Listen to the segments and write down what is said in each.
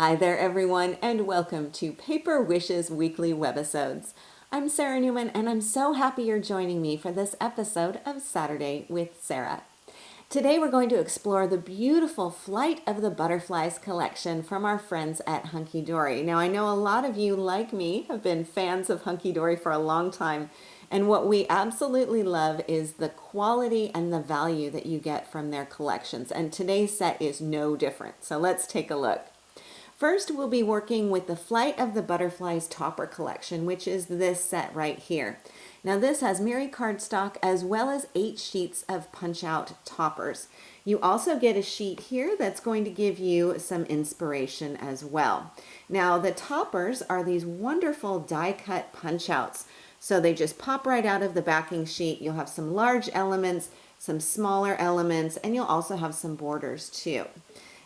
Hi there, everyone, and welcome to Paper Wishes Weekly Webisodes. I'm Sara Newman, and I'm so happy you're joining me for this episode of Saturday with Sara. Today, we're going to explore the beautiful Flight of the Butterflies collection from our friends at Hunky Dory. Now, I know a lot of you, like me, have been fans of Hunky Dory for a long time, and what we absolutely love is the quality and the value that you get from their collections, and today's set is no different. So let's take a look. First, we'll be working with the Flight of the Butterflies Topper collection, which is this set right here. Now this has Miri cardstock as well as 8 sheets of punch-out toppers. You also get a sheet here that's going to give you some inspiration as well. Now the toppers are these wonderful die-cut punch-outs. So they just pop right out of the backing sheet. You'll have some large elements, some smaller elements, and you'll also have some borders too.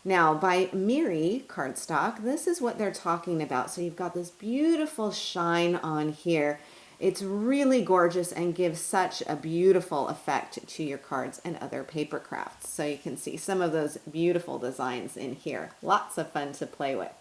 Now, by Miri cardstock, this is what they're talking about. So you've got this beautiful shine on here. It's really gorgeous and gives such a beautiful effect to your cards and other paper crafts. So you can see some of those beautiful designs in here. Lots of fun to play with.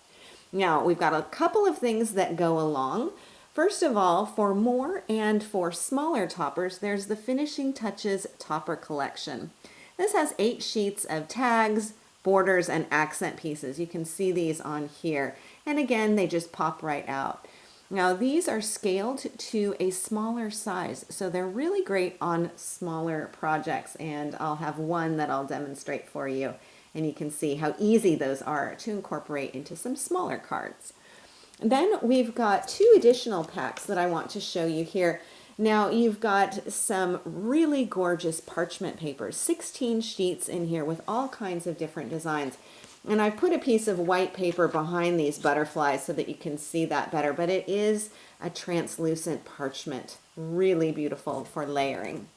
Now, we've got a couple of things that go along. First of all, for more and for smaller toppers, there's the Finishing Touches Topper Collection. This has 8 sheets of tags, borders, and accent pieces. You can see these on here. And again, they just pop right out. Now these are scaled to a smaller size, so they're really great on smaller projects, and I'll have one that I'll demonstrate for you, and you can see how easy those are to incorporate into some smaller cards. Then we've got 2 additional packs that I want to show you here. Now you've got some really gorgeous parchment paper, 16 sheets in here with all kinds of different designs. And I've put a piece of white paper behind these butterflies so that you can see that better, but it is a translucent parchment, really beautiful for layering.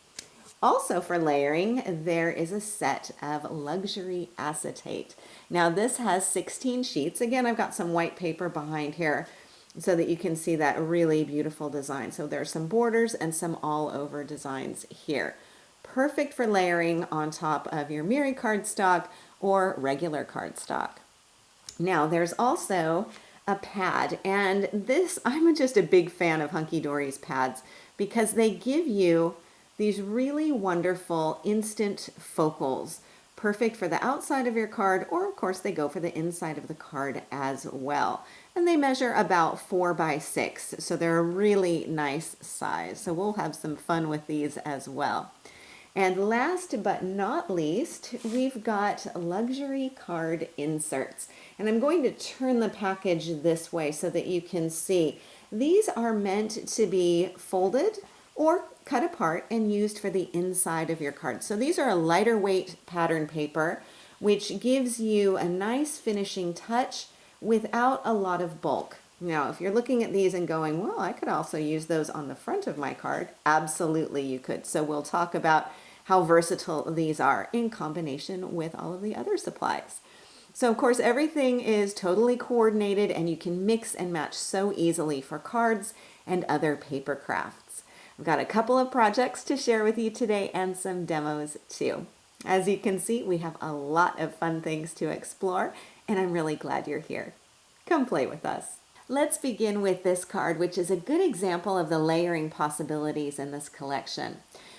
Also for layering, there is a set of luxury acetate. Now this has 16 sheets. Again, I've got some white paper behind here so that you can see that really beautiful design. So there are some borders and some all over designs here. Perfect for layering on top of your Miri cardstock or regular cardstock. Now there's also a pad, and this, I'm just a big fan of Hunky Dory's pads because they give you these really wonderful instant focals, perfect for the outside of your card, or of course they go for the inside of the card as well. And they measure about 4 by 6, so they're a really nice size. So we'll have some fun with these as well. And last but not least, we've got luxury card inserts. And I'm going to turn the package this way so that you can see. These are meant to be folded or cut apart and used for the inside of your card. So these are a lighter weight pattern paper, which gives you a nice finishing touch without a lot of bulk. Now, if you're looking at these and going, well, I could also use those on the front of my card, absolutely you could. So we'll talk about how versatile these are in combination with all of the other supplies. So of course, everything is totally coordinated and you can mix and match so easily for cards and other paper crafts. I've got a couple of projects to share with you today and some demos too. As you can see, we have a lot of fun things to explore, and I'm really glad you're here. Come play with us. Let's begin with this card, which is a good example of the layering possibilities in this collection.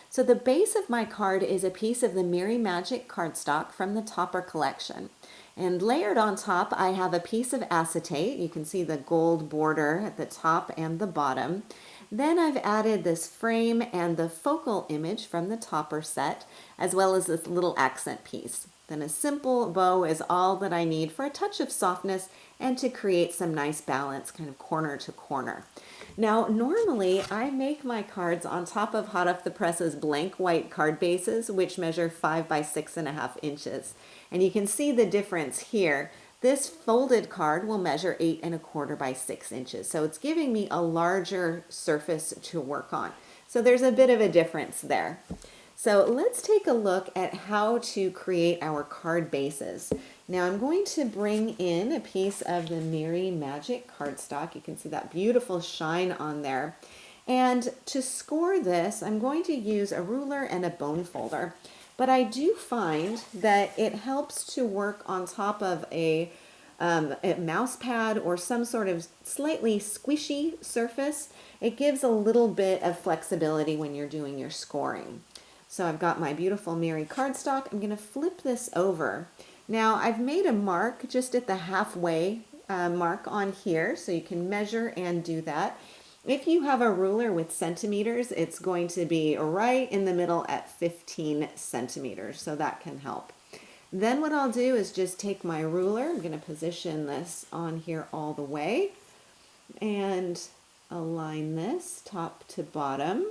So the base of my card is a piece of the Miri Magic cardstock from the Topper collection. And layered on top, I have a piece of acetate. You can see the gold border at the top and the bottom. Then I've added this frame and the focal image from the Topper set, as well as this little accent piece. Then a simple bow is all that I need for a touch of softness and to create some nice balance, kind of corner to corner. Now, normally I make my cards on top of hot off the presses blank white card bases, which measure 5 by 6.5 inches. And you can see the difference here. This folded card will measure 8.25 by 6 inches. So it's giving me a larger surface to work on. So there's a bit of a difference there. So let's take a look at how to create our card bases. Now I'm going to bring in a piece of the Miri Magic cardstock. You can see that beautiful shine on there. And to score this, I'm going to use a ruler and a bone folder. But I do find that it helps to work on top of a a mouse pad or some sort of slightly squishy surface. It gives a little bit of flexibility when you're doing your scoring. So I've got my beautiful Mary cardstock. I'm going to flip this over. Now I've made a mark just at the halfway mark on here, so you can measure and do that. If you have a ruler with centimeters, it's going to be right in the middle at 15 centimeters, so that can help. Then what I'll do is just take my ruler. I'm going to position this on here all the way and align this top to bottom.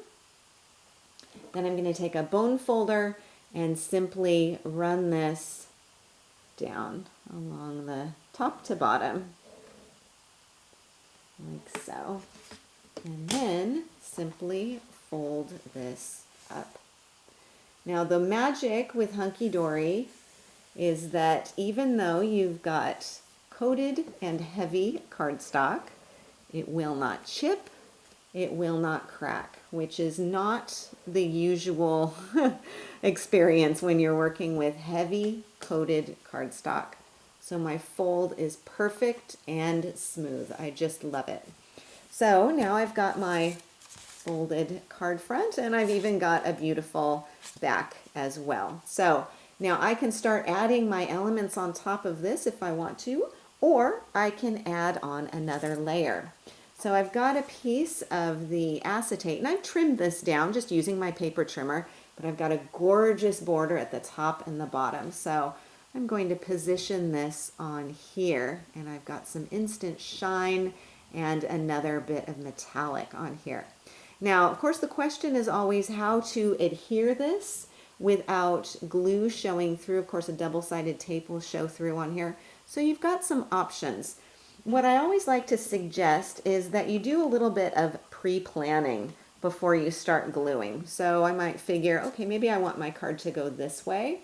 Then I'm going to take a bone folder and simply run this down along the top to bottom, like so. And then simply fold this up. Now the magic with Hunky Dory is that even though you've got coated and heavy cardstock, it will not chip, it will not crack, which is not the usual experience when you're working with heavy coated cardstock. So my fold is perfect and smooth. I just love it. So now I've got my folded card front, and I've even got a beautiful back as well. So now I can start adding my elements on top of this if I want to, or I can add on another layer. So I've got a piece of the acetate, and I've trimmed this down just using my paper trimmer, but I've got a gorgeous border at the top and the bottom. So I'm going to position this on here, and I've got some instant shine and another bit of metallic on here. Now, of course, the question is always how to adhere this without glue showing through. Of course, a double-sided tape will show through on here. So you've got some options. What I always like to suggest is that you do a little bit of pre-planning before you start gluing. So I might figure, okay, maybe I want my card to go this way,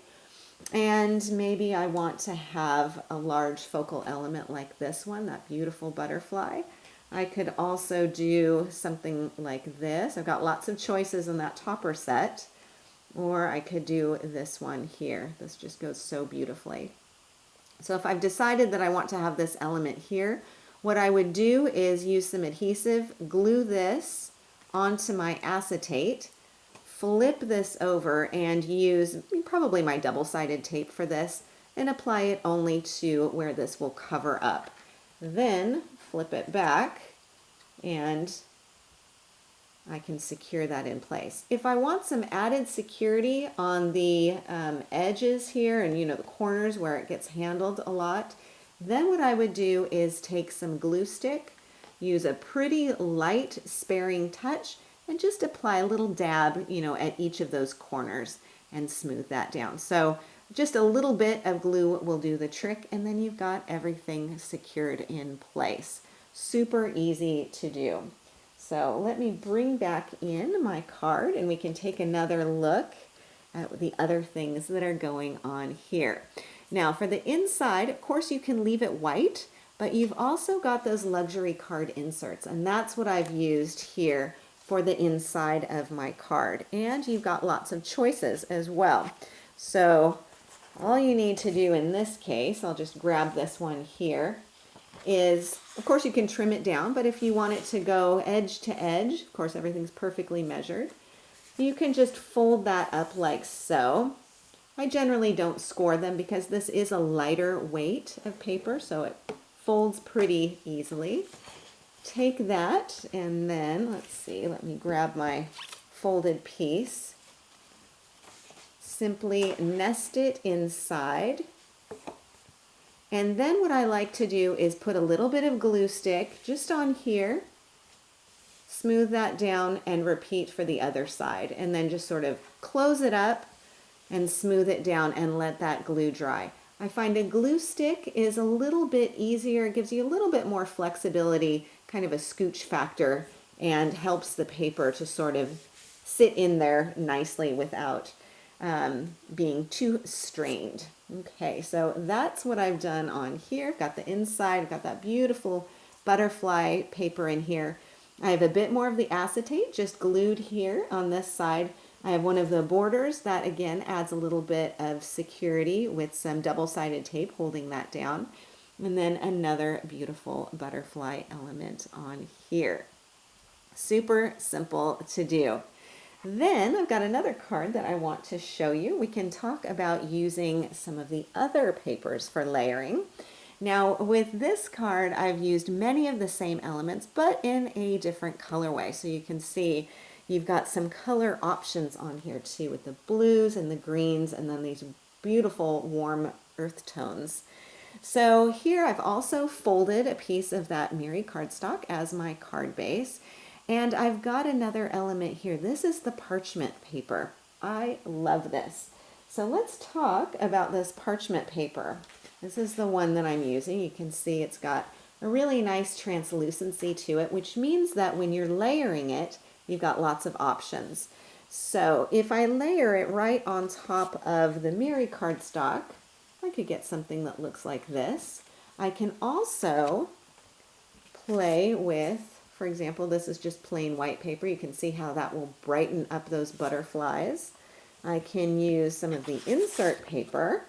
and maybe I want to have a large focal element like this one, that beautiful butterfly. I could also do something like this. I've got lots of choices in that topper set. Or I could do this one here. This just goes so beautifully. So if I've decided that I want to have this element here, what I would do is use some adhesive, glue this onto my acetate, flip this over and use probably my double-sided tape for this, and apply it only to where this will cover up. Then flip it back and I can secure that in place. If I want some added security on the edges here and the corners where it gets handled a lot, then what I would do is take some glue stick, use a pretty light sparing touch, and just apply a little dab at each of those corners and smooth that down. So just a little bit of glue will do the trick, and then you've got everything secured in place. Super easy to do. So let me bring back in my card and we can take another look at the other things that are going on here. Now for the inside, of course you can leave it white, but you've also got those luxury card inserts, and that's what I've used here for the inside of my card. And you've got lots of choices as well. So all you need to do in this case, I'll just grab this one here, is, of course you can trim it down, but if you want it to go edge to edge, of course everything's perfectly measured, you can just fold that up like so. I generally don't score them because this is a lighter weight of paper, so it folds pretty easily. Take that and then, let's see, let me grab my folded piece. Simply nest it inside. And then what I like to do is put a little bit of glue stick just on here, smooth that down, and repeat for the other side. And then just sort of close it up and smooth it down and let that glue dry. I find a glue stick is a little bit easier, it gives you a little bit more flexibility, kind of a scooch factor, and helps the paper to sort of sit in there nicely without being too strained. Okay, so that's what I've done on here. I've got the inside, I've got that beautiful butterfly paper in here. I have a bit more of the acetate just glued here on this side. I have one of the borders that again adds a little bit of security with some double-sided tape holding that down. And then another beautiful butterfly element on here. Super simple to do. Then I've got another card that I want to show you. We can talk about using some of the other papers for layering. Now with this card, I've used many of the same elements, but in a different colorway. So you can see you've got some color options on here too, with the blues and the greens, and then these beautiful warm earth tones. So here I've also folded a piece of that Miri cardstock as my card base. And I've got another element here. This is the parchment paper. I love this. So let's talk about this parchment paper. This is the one that I'm using. You can see it's got a really nice translucency to it, which means that when you're layering it, you've got lots of options. So if I layer it right on top of the Miri cardstock, I could get something that looks like this. I can also play with, for example, this is just plain white paper. You can see how that will brighten up those butterflies. I can use some of the insert paper,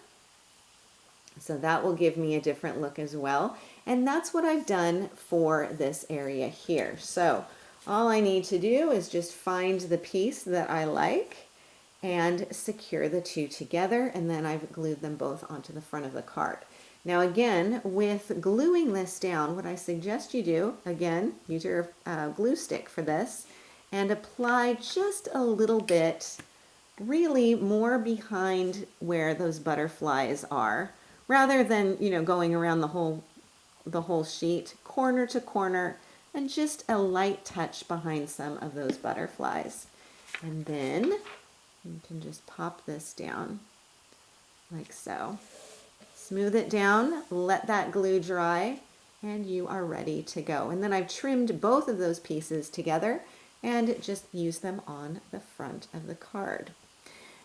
so that will give me a different look as well. And that's what I've done for this area here. So all I need to do is just find the piece that I like and secure the two together, and then I've glued them both onto the front of the card. Now again, with gluing this down, what I suggest you do, again, use your glue stick for this, and apply just a little bit, really more behind where those butterflies are, rather than, going around the whole sheet, corner to corner, and just a light touch behind some of those butterflies. And then you can just pop this down like so. Smooth it down, let that glue dry, and you are ready to go. And then I've trimmed both of those pieces together and just use them on the front of the card.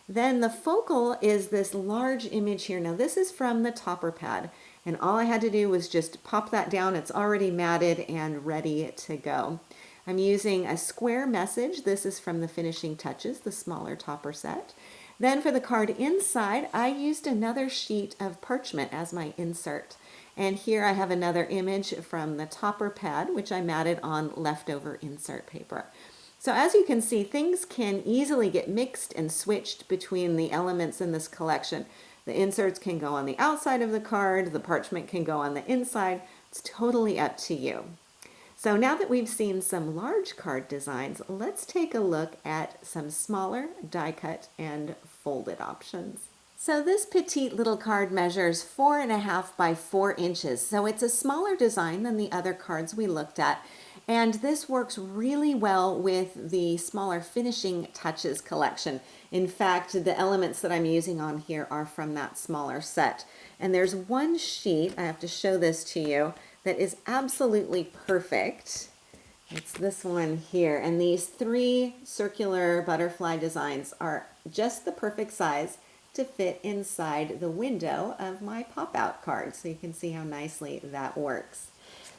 Then the focal is this large image here. Now this is from the topper pad, and all I had to do was just pop that down. It's already matted and ready to go. I'm using a square message. This is from the Finishing Touches, the smaller topper set. Then for the card inside, I used another sheet of parchment as my insert. And here I have another image from the topper pad, which I matted on leftover insert paper. So as you can see, things can easily get mixed and switched between the elements in this collection. The inserts can go on the outside of the card, the parchment can go on the inside. It's totally up to you. So now that we've seen some large card designs, let's take a look at some smaller die cut and folded options. So this petite little card measures 4.5 by 4 inches. So it's a smaller design than the other cards we looked at. And this works really well with the smaller Finishing Touches collection. In fact, the elements that I'm using on here are from that smaller set. And there's one sheet, I have to show this to you, that is absolutely perfect. It's this one here. And these 3 circular butterfly designs are just the perfect size to fit inside the window of my pop-out card. So you can see how nicely that works.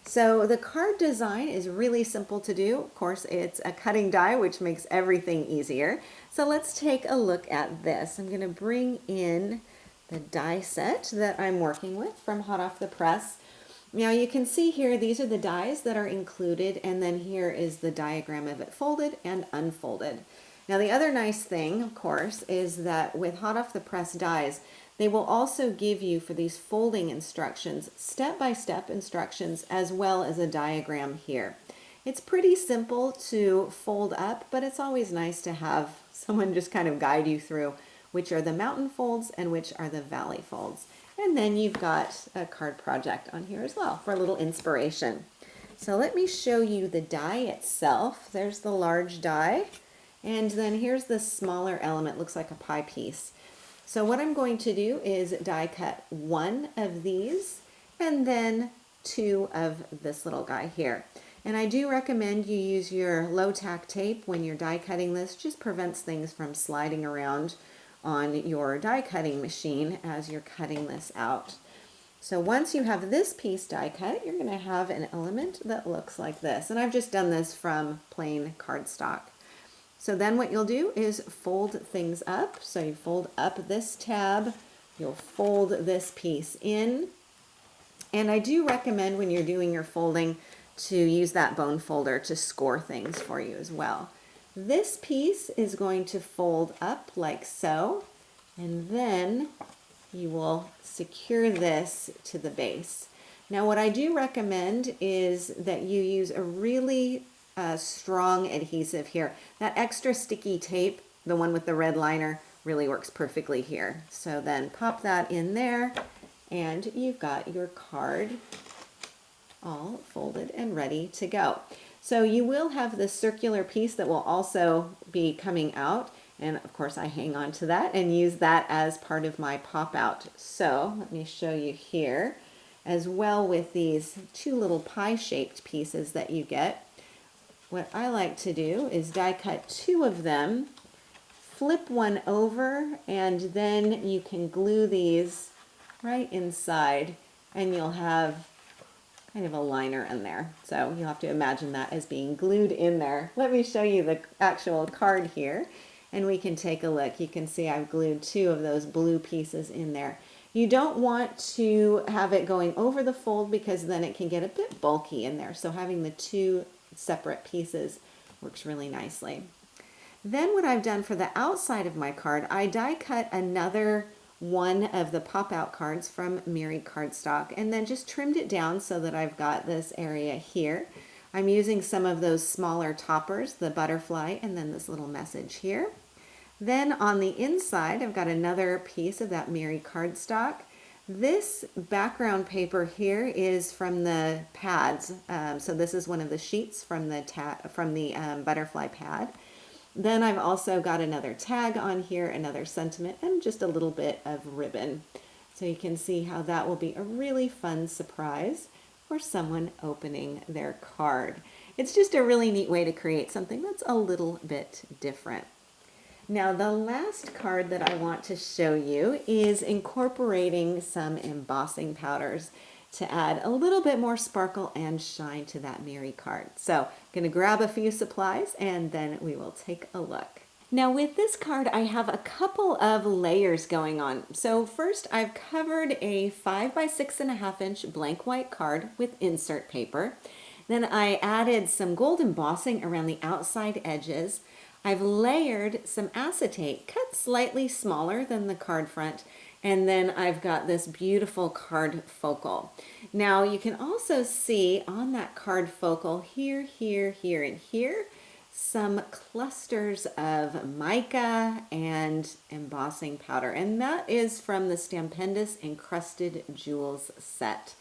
So the card design is really simple to do. Of course, it's a cutting die, which makes everything easier. So let's take a look at this. I'm going to bring in the die set that I'm working with from hot off the press. Now you can see here, these are the dies that are included, and then here is the diagram of it folded and unfolded. Now the other nice thing, of course, is that with hot off the press dies, they will also give you, for these folding instructions, step-by-step instructions as well as a diagram here. It's pretty simple to fold up, but it's always nice to have someone just kind of guide you through which are the mountain folds and which are the valley folds. And then you've got a card project on here as well for a little inspiration. So let me show you the die itself. There's the large die, and then here's the smaller element, looks like a pie piece. So what I'm going to do is die cut 1 of these and then 2 of this little guy here. And I do recommend you use your low tack tape when you're die cutting this. Just prevents things from sliding around on your die cutting machine as you're cutting this out. So once you have this piece die cut, you're going to have an element that looks like this. And I've just done this from plain cardstock. So then what you'll do is fold things up. So you fold up this tab, you'll fold this piece in, And I do recommend when you're doing your folding to use that bone folder to score things for you as well. This piece is going to fold up like so, and then you will secure this to the base. Now what I do recommend is that you use a really strong adhesive here. That extra sticky tape, the one with the red liner, really works perfectly here. So then pop that in there, and you've got your card all folded and ready to go. So you will have this circular piece that will also be coming out, and of course I hang on to that and use that as part of my pop out. So let me show you here, as well with these two little pie shaped pieces that you get. What I like to do is die cut two of them, flip one over, and then you can glue these right inside, and you'll have kind of a liner in there. So you'll have to imagine that as being glued in there. Let me show you the actual card here, and we can take a look. You can see I've glued two of those blue pieces in there. You don't want to have it going over the fold because then it can get a bit bulky in there. So having the two separate pieces works really nicely. Then what I've done for the outside of my card, I die cut another one of the pop-out cards from Mary cardstock and then just trimmed it down so that I've got this area here. I'm using some of those smaller toppers, the butterfly, and then this little message here. Then on the inside, I've got another piece of that Mary cardstock. This background paper here is from the pads. So this is one of the sheets from the butterfly pad. Then I've also got another tag on here, another sentiment, and just a little bit of ribbon. So you can see how that will be a really fun surprise for someone opening their card. It's just a really neat way to create something that's a little bit different. Now the last card that I want to show you is incorporating some embossing powders to add a little bit more sparkle and shine to that Mary card. So I'm going to grab a few supplies and then we will take a look. Now with this card I have a couple of layers going on. So first I've covered a 5 by 6.5 inch blank white card with insert paper. Then I added some gold embossing around the outside edges. I've layered some acetate cut slightly smaller than the card front, and then I've got this beautiful card focal. Now you can also see on that card focal here, here, here, and here some clusters of mica and embossing powder, and that is from the Stampendous Encrusted Jewels set.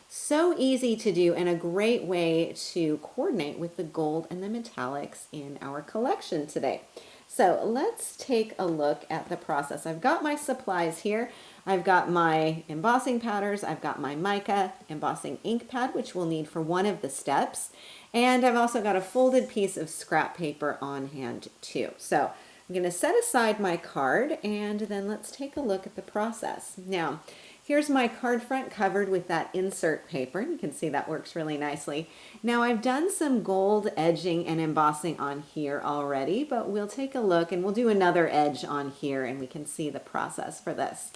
So easy to do and a great way to coordinate with the gold and the metallics in our collection today. So let's take a look at the process. I've got my supplies here. I've got my embossing powders, I've got my mica embossing ink pad, which we'll need for one of the steps, and I've also got a folded piece of scrap paper on hand too. So I'm going to set aside my card and then let's take a look at the process. Now, here's my card front covered with that insert paper. You can see that works really nicely. Now I've done some gold edging and embossing on here already, but we'll take a look and we'll do another edge on here and we can see the process for this.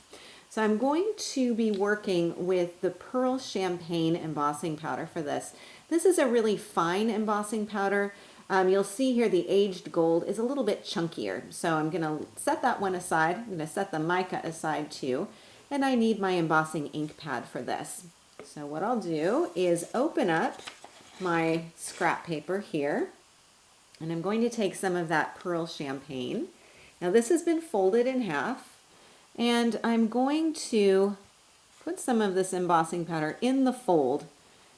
So I'm going to be working with the Pearl Champagne embossing powder for this. This is a really fine embossing powder. You'll see here the aged gold is a little bit chunkier. So I'm going to set that one aside. I'm going to set the mica aside too. And I need my embossing ink pad for this. So what I'll do is open up my scrap paper here, and I'm going to take some of that Pearl Champagne. Now this has been folded in half, and I'm going to put some of this embossing powder in the fold,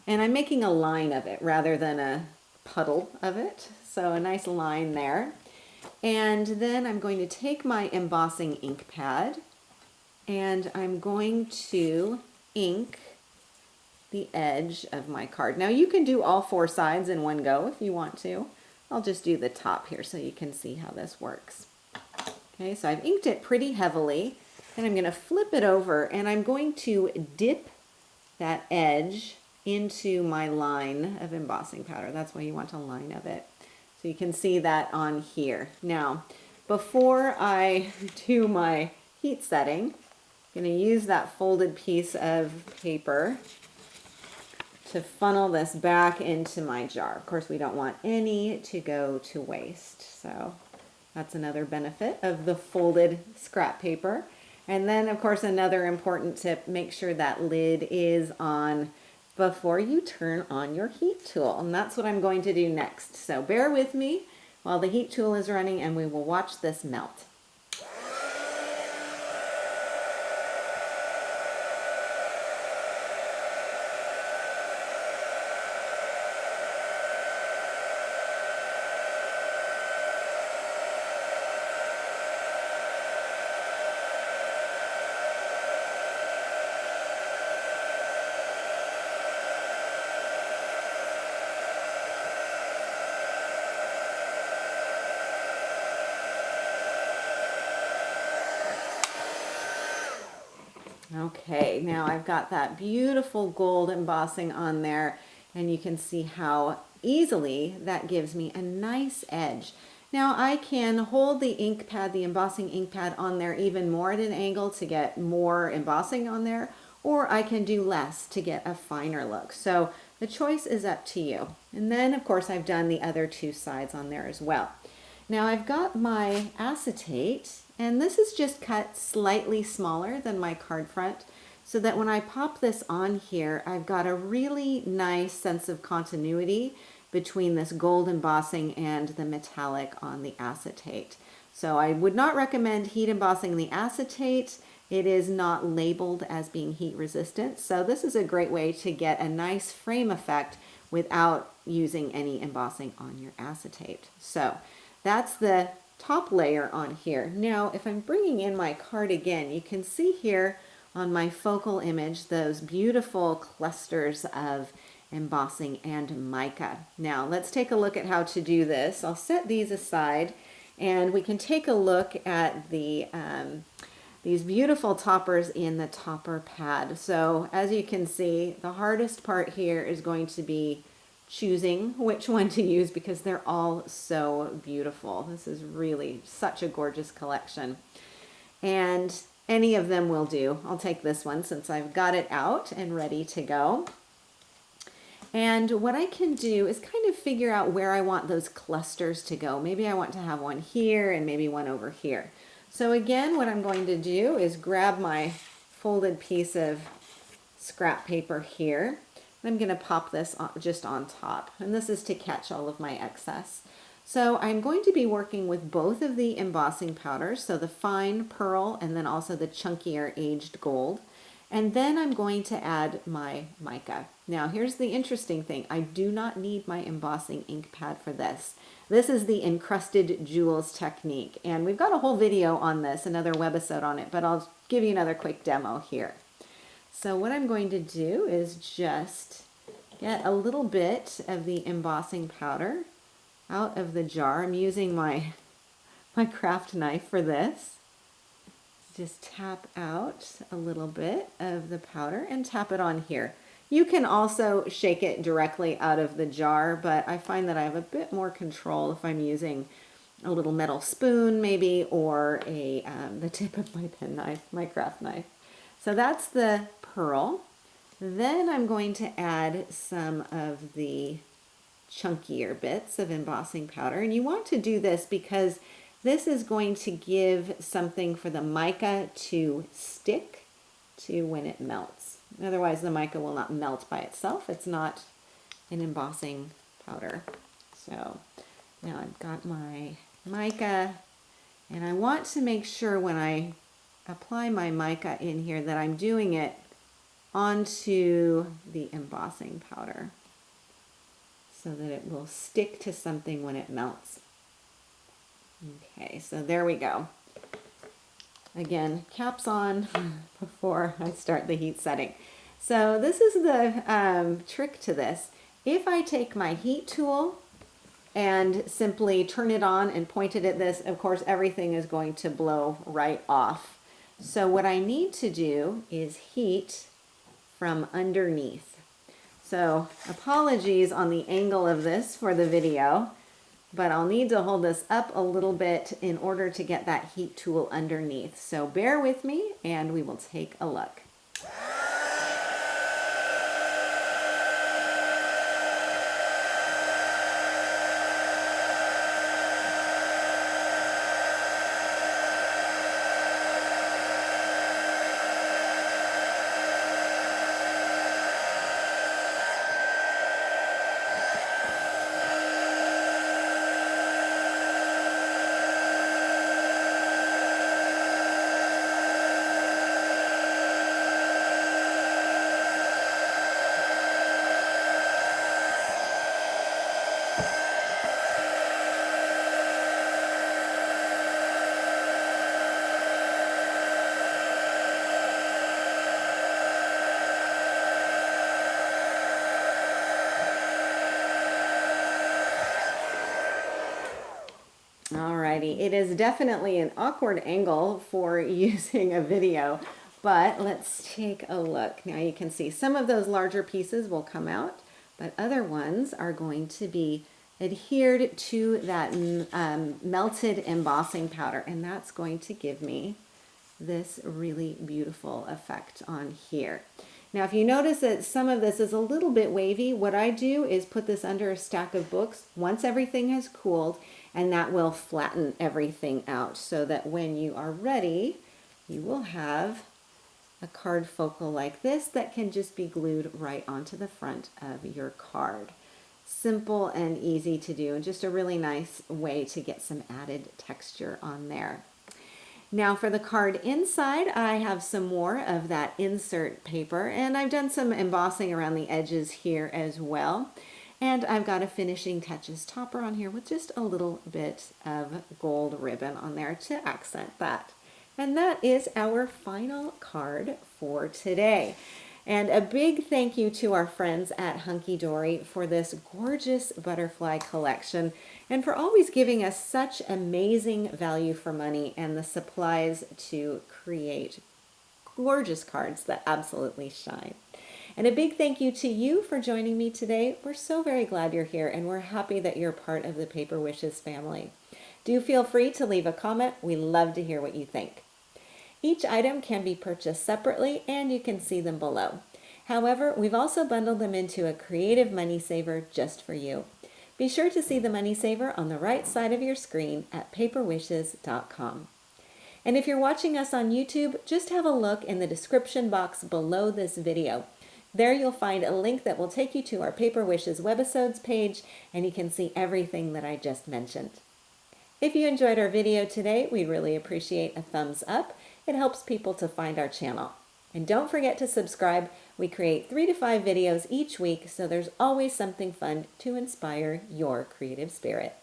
and I'm making a line of it rather than a puddle of it. So a nice line there. And then I'm going to take my embossing ink pad and I'm going to ink the edge of my card. Now you can do all four sides in one go if you want to. I'll just do the top here so you can see how this works. Okay, so I've inked it pretty heavily and I'm going to flip it over and I'm going to dip that edge into my line of embossing powder. That's why you want a line of it. So you can see that on here. Now, before I do my heat setting, I'm going to use that folded piece of paper to funnel this back into my jar. Of course, we don't want any to go to waste. So that's another benefit of the folded scrap paper. And then, of course, another important tip, make sure that lid is on before you turn on your heat tool. And that's what I'm going to do next. So bear with me while the heat tool is running and we will watch this melt. Okay, now I've got that beautiful gold embossing on there, and you can see how easily that gives me a nice edge. Now I can hold the ink pad, the embossing ink pad on there even more at an angle to get more embossing on there, or I can do less to get a finer look. So the choice is up to you. And then of course I've done the other two sides on there as well. Now I've got my acetate, and this is just cut slightly smaller than my card front, so that when I pop this on here, I've got a really nice sense of continuity between this gold embossing and the metallic on the acetate. So I would not recommend heat embossing the acetate. It is not labeled as being heat resistant, so this is a great way to get a nice frame effect without using any embossing on your acetate. So that's the top layer on here. Now, if I'm bringing in my card again, you can see here on my focal image those beautiful clusters of embossing and mica. Now, let's take a look at how to do this. I'll set these aside, and we can take a look at the these beautiful toppers in the topper pad. So, as you can see, the hardest part here is going to be choosing which one to use because they're all so beautiful. This is really such a gorgeous collection. And any of them will do. I'll take this one since I've got it out and ready to go. And what I can do is kind of figure out where I want those clusters to go. Maybe I want to have one here and maybe one over here. So again, what I'm going to do is grab my folded piece of scrap paper here. I'm going to pop this just on top, and this is to catch all of my excess. So I'm going to be working with both of the embossing powders, so the fine pearl and then also the chunkier aged gold. And then I'm going to add my mica. Now here's the interesting thing. I do not need my embossing ink pad for this. This is the encrusted jewels technique, and we've got a whole video on this, another webisode on it, but I'll give you another quick demo here. So what I'm going to do is just get a little bit of the embossing powder out of the jar. I'm using my craft knife for this. Just tap out a little bit of the powder and tap it on here. You can also shake it directly out of the jar, but I find that I have a bit more control if I'm using a little metal spoon maybe, or the tip of my pen knife, my craft knife. So that's the pearl. Then I'm going to add some of the chunkier bits of embossing powder. And you want to do this because this is going to give something for the mica to stick to when it melts. Otherwise the mica will not melt by itself. It's not an embossing powder. So now I've got my mica, and I want to make sure when I apply my mica in here that I'm doing it onto the embossing powder so that it will stick to something when it melts. Okay, so there we go. Again, caps on before I start the heat setting. So this is the trick to this. If I take my heat tool and simply turn it on and point it at this, of course everything is going to blow right off. So what I need to do is heat from underneath. So apologies on the angle of this for the video, but I'll need to hold this up a little bit in order to get that heat tool underneath. So bear with me and we will take a look. Alrighty, it is definitely an awkward angle for using a video, but let's take a look. Now you can see some of those larger pieces will come out, but other ones are going to be adhered to that melted embossing powder, and that's going to give me this really beautiful effect on here. Now, if you notice that some of this is a little bit wavy, what I do is put this under a stack of books once everything has cooled, and that will flatten everything out so that when you are ready, you will have a card focal like this that can just be glued right onto the front of your card. Simple and easy to do, and just a really nice way to get some added texture on there. Now for the card inside, I have some more of that insert paper, and I've done some embossing around the edges here as well. And I've got a finishing touches topper on here with just a little bit of gold ribbon on there to accent that. And that is our final card for today. And a big thank you to our friends at Hunky Dory for this gorgeous butterfly collection and for always giving us such amazing value for money and the supplies to create gorgeous cards that absolutely shine. And a big thank you to you for joining me today. We're so very glad you're here, and we're happy that you're part of the Paper Wishes family. Do feel free to leave a comment. We love to hear what you think. Each item can be purchased separately, and you can see them below. However, we've also bundled them into a creative money saver just for you. Be sure to see the money saver on the right side of your screen at paperwishes.com. And if you're watching us on YouTube, just have a look in the description box below this video. There you'll find a link that will take you to our Paper Wishes webisodes page, and you can see everything that I just mentioned. If you enjoyed our video today, we'd really appreciate a thumbs up. It helps people to find our channel. And don't forget to subscribe. We create 3 to 5 videos each week, so there's always something fun to inspire your creative spirit.